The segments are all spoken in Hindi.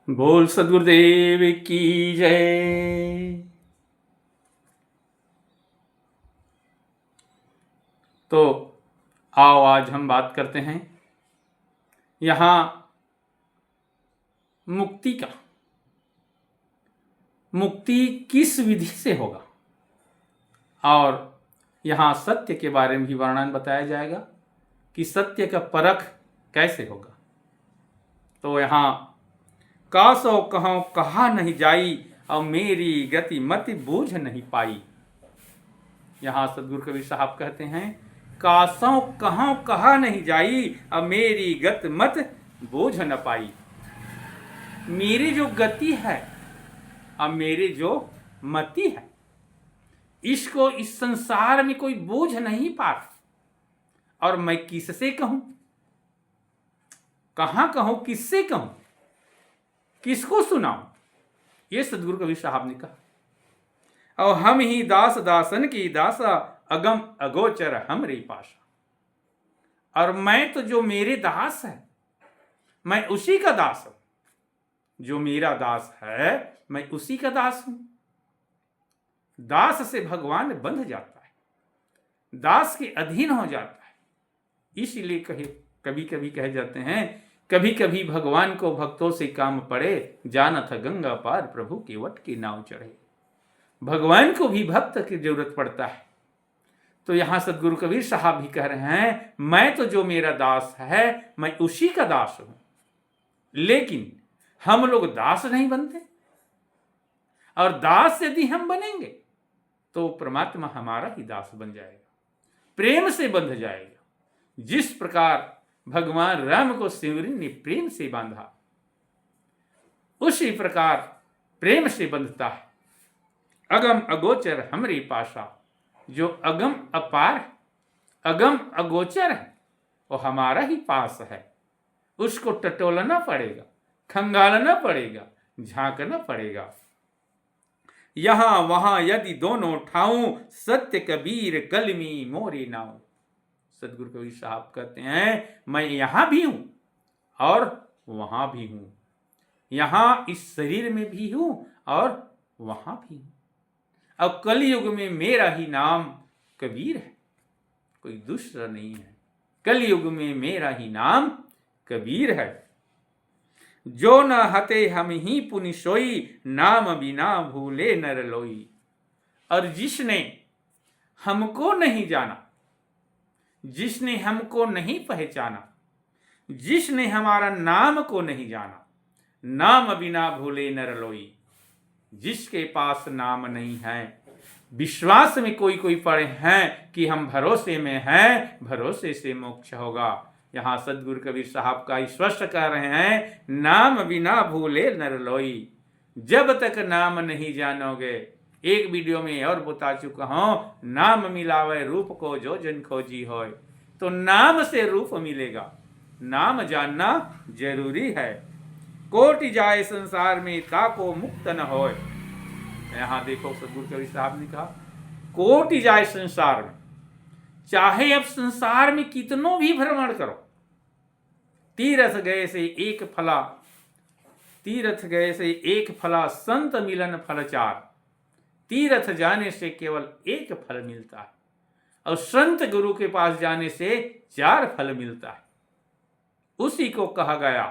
बोल सदगुरुदेव की जय। तो आओ आज हम बात करते हैं यहाँ मुक्ति का। मुक्ति किस विधि से होगा और यहाँ सत्य के बारे में भी वर्णन बताया जाएगा कि सत्य का परख कैसे होगा। तो यहाँ कासो कहो कहा नहीं जाई और मेरी गति मति बूझ नहीं पाई। यहाँ सदगुरु कबीर साहब कहते हैं कासों कहाँ कहा नहीं जाई अब मेरी गत मत बोझ न पाई। मेरी जो गति है अब मेरी जो मति है इसको इस संसार में कोई बोझ नहीं पाता। और मैं किससे कहूं, कहां कहूं, किससे कहूं, किसको सुनाऊं। ये सदगुरु कबीर साहब ने कहा। और हम ही दास दासन की दासा अगम अगोचर हमरे पाशा। और मैं तो जो मेरे दास है मैं उसी का दास हूं। जो मेरा दास है मैं उसी का दास हूं। दास से भगवान बंध जाता है, दास के अधीन हो जाता है। इसलिए कभी कभी कहे जाते हैं कभी कभी भगवान को भक्तों से काम पड़े जाना था गंगा पार प्रभु के वट की नाव चढ़े। भगवान को भी भक्त की जरूरत पड़ता है। तो यहां सदगुरु कबीर साहब भी कह रहे हैं मैं तो जो मेरा दास है मैं उसी का दास हूं। लेकिन हम लोग दास नहीं बनते, और दास यदि हम बनेंगे तो परमात्मा हमारा ही दास बन जाएगा, प्रेम से बंध जाएगा। जिस प्रकार भगवान राम को सिमरी ने प्रेम से बांधा उसी प्रकार प्रेम से बंधता है। अगम अगोचर हमरी पाशा। जो अगम अपार अगम अगोचर है वो हमारा ही पास है। उसको टटोलना पड़ेगा, खंगालना पड़ेगा, झांकना पड़ेगा। यहां वहां यदि दोनों ठाऊं सत्य कबीर कलमी मोरी नाऊ। सदगुरु कबीर साहब कहते हैं मैं यहां भी हूं और वहां भी हूं। यहां इस शरीर में भी हूं और वहां भी हूं। अब कलयुग में मेरा ही नाम कबीर है, कोई दूसरा नहीं है। कलयुग में मेरा ही नाम कबीर है। जो न हते हम ही पुनि सोई नाम बिना भूले नर लोई। और जिसने हमको नहीं जाना, जिसने हमको नहीं पहचाना, जिसने हमारा नाम को नहीं जाना, नाम बिना भूले नर लोई। जिसके पास नाम नहीं है, विश्वास में कोई कोई पड़े हैं कि हम भरोसे में हैं, भरोसे से मोक्ष होगा। यहाँ सदगुरु कबीर साहब का स्पष्ट कह रहे हैं नाम बिना भूले नर लोई। जब तक नाम नहीं जानोगे, एक वीडियो में और बता चुका हूं, नाम मिलावे रूप को जो जन खोजी होय। तो नाम से रूप मिलेगा, नाम जानना जरूरी है। कोटि जाए संसार में ताको मुक्त न होय। यहां देखो सदगुरु कबीर साहब ने कहा कोटि जाए संसार में, चाहे अब संसार में कितनों भी भ्रमण करो। तीर्थ गए से एक फला, तीर्थ गए से एक फला संत मिलन फल चार। तीर्थ जाने से केवल एक फल मिलता है और संत गुरु के पास जाने से 4 फल मिलता है। उसी को कहा गया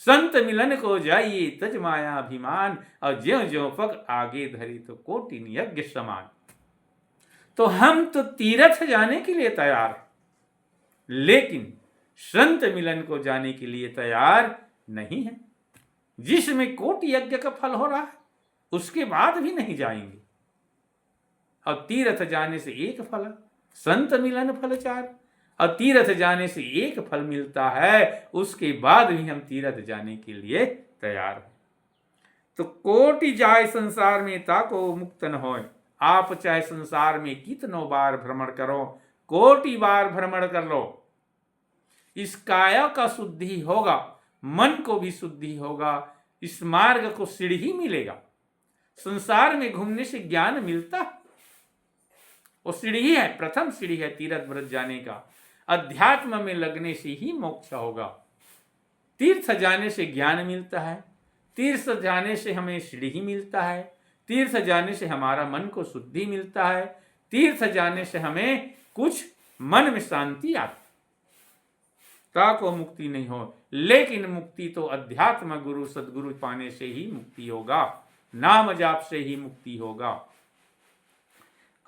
संत मिलन को जाइए तज माया अभिमान, और ज्यों ज्यों पग आगे धरी तो कोटि यज्ञ समान। तो हम तो तीर्थ जाने के लिए तैयार हैं, लेकिन संत मिलन को जाने के लिए तैयार नहीं है। जिसमें कोटि यज्ञ का फल हो रहा है उसके बाद भी नहीं जाएंगे। और तीर्थ जाने से एक फल, संत मिलन फल 4। और तीर्थ जाने से एक फल मिलता है, उसके बाद भी हम तीर्थ जाने के लिए तैयार हैं। तो कोटि जाए संसार में ताको मुक्त न होय। आप चाहे संसार में कितनों बार भ्रमण करो, कोटि बार भ्रमण कर लो, इस काया का शुद्धि होगा, मन को भी शुद्धि होगा, इस मार्ग को सीढ़ी मिलेगा। संसार में घूमने से ज्ञान मिलता है, वो सीढ़ी है, प्रथम सीढ़ी है तीर्थ व्रत जाने का। अध्यात्म में लगने से ही मोक्ष होगा। तीर्थ जाने से ज्ञान मिलता है, तीर्थ जाने से हमें सीढ़ी मिलता है, तीर्थ जाने से हमारा मन को शुद्धि मिलता है, तीर्थ जाने से हमें कुछ मन में शांति आती, ताको मुक्ति नहीं हो। लेकिन मुक्ति तो अध्यात्म गुरु सदगुरु पाने से ही मुक्ति होगा, नाम जाप से ही मुक्ति होगा।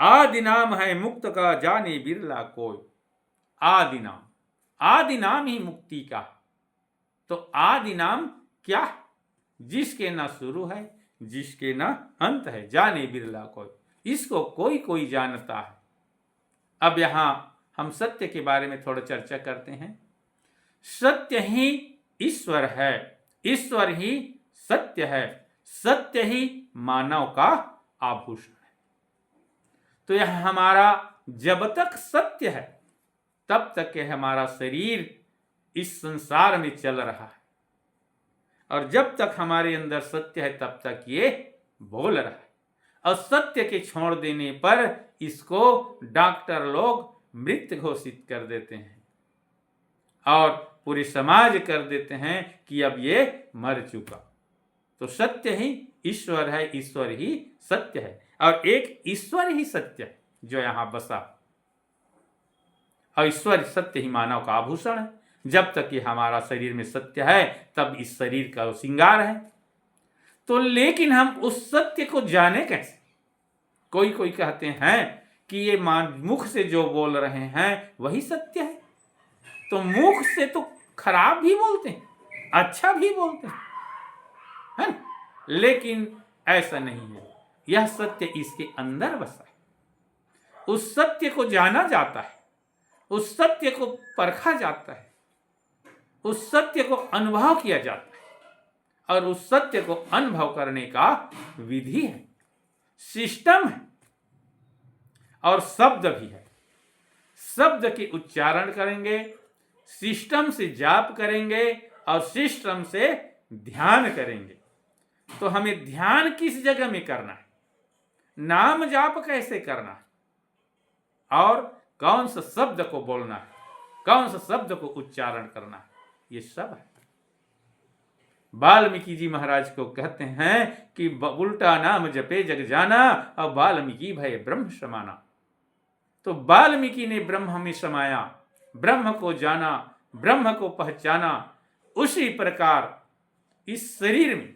आदि नाम है मुक्त का जाने बिरला कोई। आदि नाम, आदि नाम ही मुक्ति का। तो आदि नाम क्या? जिसके ना शुरू है, जिसके ना अंत है, जाने बिरला कोई। इसको कोई कोई जानता है। अब यहां हम सत्य के बारे में थोड़ा चर्चा करते हैं। सत्य ही ईश्वर है, ईश्वर ही सत्य है, सत्य ही मानव का आभूषण है। तो यह हमारा जब तक सत्य है तब तक यह हमारा शरीर इस संसार में चल रहा है, और जब तक हमारे अंदर सत्य है तब तक ये बोल रहा है। और सत्य के छोड़ देने पर इसको डॉक्टर लोग मृत घोषित कर देते हैं और पूरे समाज कर देते हैं कि अब ये मर चुका। तो सत्य ही ईश्वर है, ईश्वर ही सत्य है, और एक ईश्वर ही सत्य है जो यहां बसा। और ईश्वर सत्य ही मानव का आभूषण है। जब तक ये हमारा शरीर में सत्य है तब इस शरीर का श्रृंगार है। तो लेकिन हम उस सत्य को जाने कैसे? कोई कोई कहते हैं कि ये मुख से जो बोल रहे हैं वही सत्य है। तो मुख से तो खराब भी बोलते हैं, अच्छा भी बोलते हैं, है ना? लेकिन ऐसा नहीं है। यह सत्य इसके अंदर बसा है। उस सत्य को जाना जाता है, उस सत्य को परखा जाता है, उस सत्य को अनुभव किया जाता है, और उस सत्य को अनुभव करने का विधि है, सिस्टम है, और शब्द भी है। शब्द के उच्चारण करेंगे, सिस्टम से जाप करेंगे, और सिस्टम से ध्यान करेंगे। तो हमें ध्यान किस जगह में करना है, नाम जाप कैसे करना है, और कौन सा शब्द को बोलना है, कौन सा शब्द को उच्चारण करना है, ये सब है। वाल्मीकि जी महाराज को कहते हैं कि उल्टा नाम जपे जग जाना, और वाल्मीकि भय ब्रह्म समाना। तो वाल्मीकि ने ब्रह्म में समाया, ब्रह्म को जाना, ब्रह्म को पहचाना। उसी प्रकार इस शरीर में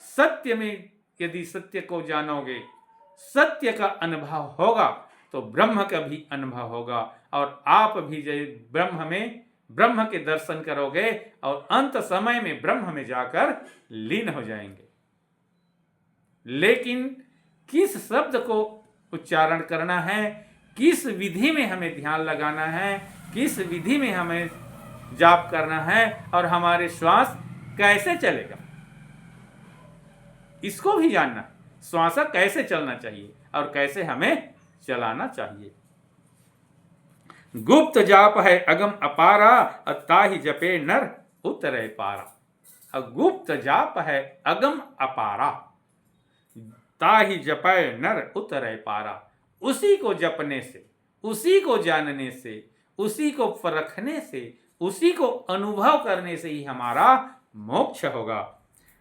सत्य में यदि सत्य को जानोगे, सत्य का अनुभव होगा, तो ब्रह्म का भी अनुभव होगा, और आप भी जब ब्रह्म में ब्रह्म के दर्शन करोगे और अंत समय में ब्रह्म में जाकर लीन हो जाएंगे। लेकिन किस शब्द को उच्चारण करना है, किस विधि में हमें ध्यान लगाना है, किस विधि में हमें जाप करना है, और हमारे श्वास कैसे चलेगा, इसको भी जानना है। श्वास कैसे चलना चाहिए और कैसे हमें चलाना चाहिए। गुप्त जाप है अगम अपारा, ताहि जपे नर उतरे पारा। गुप्त जाप है अगम अपारा, ताहि जपे नर उतरे पारा। उसी को जपने से, उसी को जानने से, उसी को परखने से, उसी को अनुभव करने से ही हमारा मोक्ष होगा।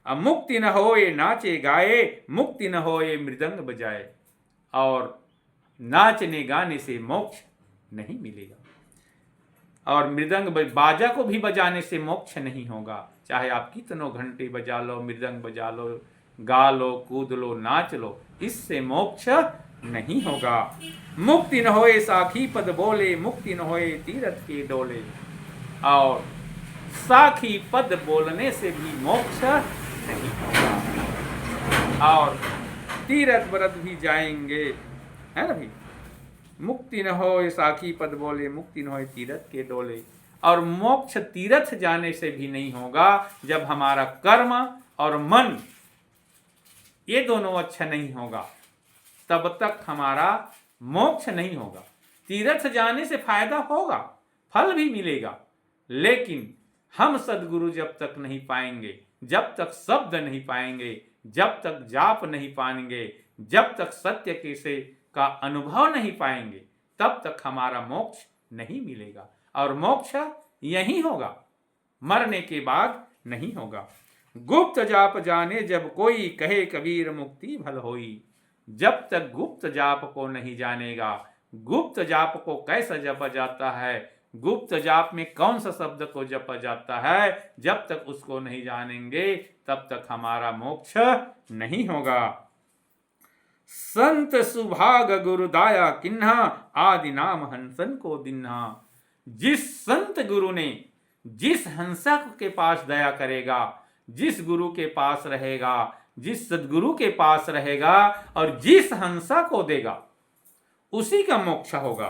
अब मुक्ति न होए नाचे गाए, मुक्ति न होए मृदंग बजाए। और नाचने गाने से मोक्ष नहीं मिलेगा, और मृदंग बाजा को भी बजाने से मोक्ष नहीं होगा। चाहे आप कितनों घंटे बजा लो, मृदंग बजा लो, गा लो, कूद लो, नाच लो, इससे मोक्ष नहीं होगा। मुक्ति न होए साखी पद बोले, मुक्ति न होए तीरथ के डोले। और साखी पद बोलने से भी मोक्ष नहीं होगा, और तीरथ व्रत भी जाएंगे, है ना भाई। मुक्ति न होए साखी पद बोले, मुक्ति न होए तीरथ के डोले। और मोक्ष तीरथ जाने से भी नहीं होगा जब हमारा कर्म और मन ये दोनों अच्छा नहीं होगा, तब तक हमारा मोक्ष नहीं होगा। तीर्थ जाने से फायदा होगा, फल भी मिलेगा, लेकिन हम सदगुरु जब तक नहीं पाएंगे, जब तक शब्द नहीं पाएंगे, जब तक जाप नहीं पाएंगे, जब तक सत्य के से का अनुभव नहीं पाएंगे, तब तक हमारा मोक्ष नहीं मिलेगा। और मोक्ष यही होगा, मरने के बाद नहीं होगा। गुप्त जाप जाने जब कोई, कहे कबीर मुक्ति भल होई। जब तक गुप्त जाप को नहीं जानेगा, गुप्त जाप को कैसा जपा जाता है, गुप्त जाप में कौन सा शब्द को जपा जाता है, जब तक उसको नहीं जानेंगे तब तक हमारा मोक्ष नहीं होगा। संत सुभाग गुरुदाया किन्हा, आदि नाम हंसन को दिन्हा। जिस संत गुरु ने जिस हंसा के पास दया करेगा, जिस गुरु के पास रहेगा, जिस सदगुरु के पास रहेगा और जिस हंसा को देगा, उसी का मोक्ष होगा।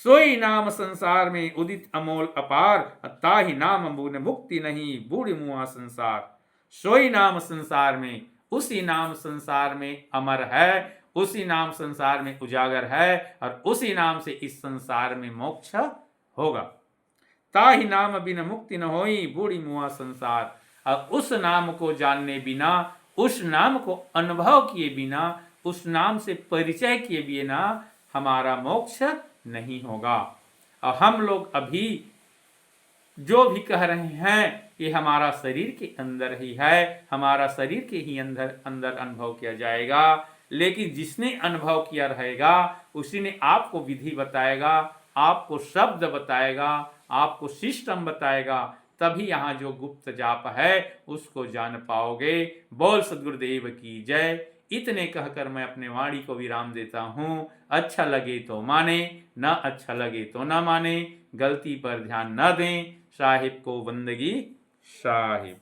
सोई नाम संसार में उदित अमोल अपार, ताहि नाम बुन मुक्ति नहीं, बूढ़ी मुआ संसार। सोई नाम संसार में, उसी नाम संसार में अमर है, उसी नाम संसार में उजागर है और उसी नाम से इस संसार में मोक्ष होगा। ताहि नाम बिन मुक्ति न होई, बूढ़ी मुआ संसार। और उस नाम को जानने बिना, उस नाम को अनुभव किए बिना, उस नाम से परिचय किए बिना हमारा मोक्ष नहीं होगा। और हम लोग अभी जो भी कह रहे हैं ये हमारा शरीर के अंदर ही है, हमारा शरीर के ही अंदर अंदर अनुभव किया जाएगा। लेकिन जिसने अनुभव किया रहेगा उसी ने आपको विधि बताएगा, आपको शब्द बताएगा, आपको सिस्टम बताएगा, तभी यहाँ जो गुप्त जाप है उसको जान पाओगे। बोल सद्गुरुदेव की जय। इतने कहकर मैं अपने वाणी को विराम देता हूँ। अच्छा लगे तो माने, न अच्छा लगे तो न माने, गलती पर ध्यान न दें। साहिब को बंदगी साहिब।